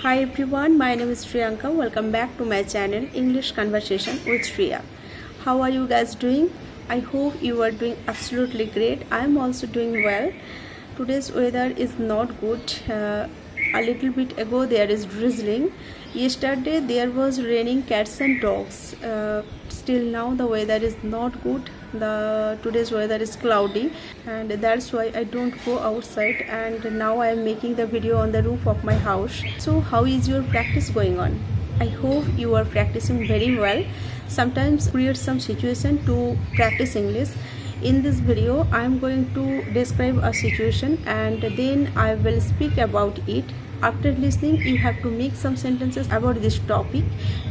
Hi everyone, my name is Priyanka. Welcome back to my channel English Conversation with Priya. How are you guys doing? I hope you are doing absolutely great. I am also doing well. Today's weather is not good. A little bit ago there is drizzling. Yesterday there was raining cats and dogs. Still now the weather is not good. Today's weather is cloudy and that's why I don't go outside, and now I am making the video on the roof of my house. So how is your practice going on? I hope you are practicing very well. Sometimes create some situation to practice English. In this video I am going to describe a situation and then I will speak about it. After listening, you have to make some sentences about this topic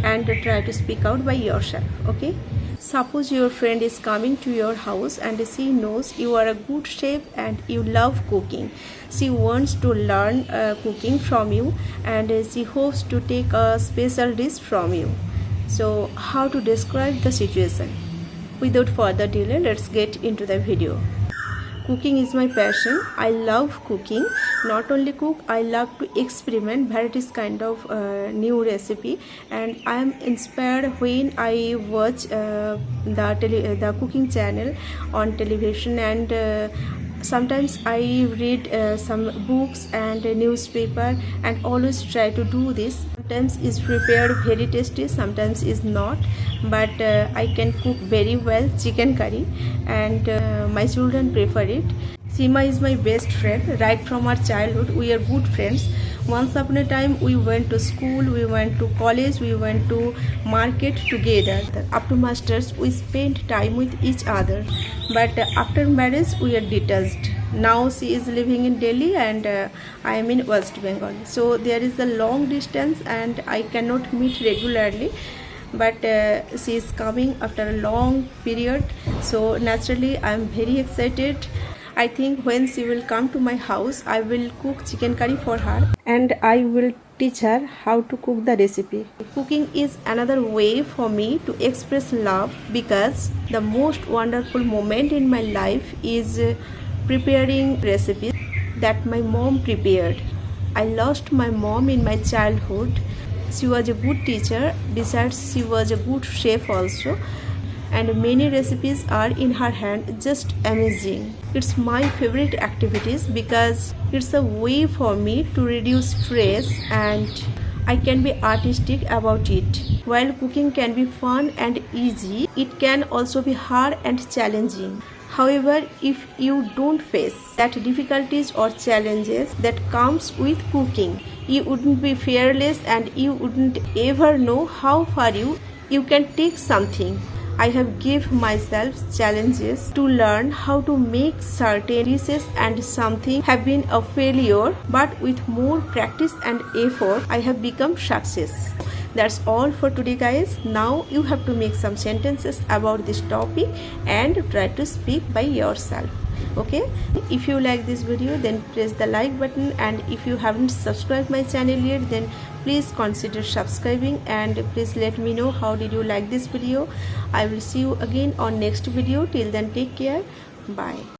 and try to speak out by yourself. Okay? Suppose your friend is coming to your house and she knows you are a good chef and you love cooking. She wants to learn cooking from you and she hopes to take a special dish from you. So how to describe the situation? Without further delay, let's get into the video. Cooking is my passion. I love cooking. Not only cook, I love to experiment various kind of new recipe, and I am inspired when I watch the cooking channel on television, and sometimes I read some books and newspaper, and always try to do this. Sometimes is prepared very tasty, sometimes is not, but I can cook very well chicken curry, and my children prefer it. Sima is my best friend. Right from our childhood we are good friends. Once upon a time we went to school, we went to college, we went to market together. Up to masters we spent time with each other, but after marriage we are detached. Now she is living in Delhi and I am in West Bengal, so there is a long distance and I cannot meet regularly, but she is coming after a long period, so naturally I am very excited. I think when she will come to my house, I will cook chicken curry for her and I will teach her how to cook the recipe. Cooking is another way for me to express love, because the most wonderful moment in my life is preparing recipes that my mom prepared. I lost my mom in my childhood. She was a good teacher, besides she was a good chef also, and many recipes are in her hand, just amazing. It's my favorite activities because it's a way for me to reduce stress and I can be artistic about it. While cooking can be fun and easy, it can also be hard and challenging. However, if you don't face that difficulties or challenges that comes with cooking, you wouldn't be fearless and you wouldn't ever know how far you can take something. I have given myself challenges to learn how to make certain dishes, and something have been a failure, but with more practice and effort I have become success. That's all for today guys. Now you have to make some sentences about this topic and try to speak by yourself. Okay, if you like this video then press the like button, and if you haven't subscribed my channel yet then please consider subscribing, and please let me know how did you like this video. I will see you again on next video. Till then, take care. Bye.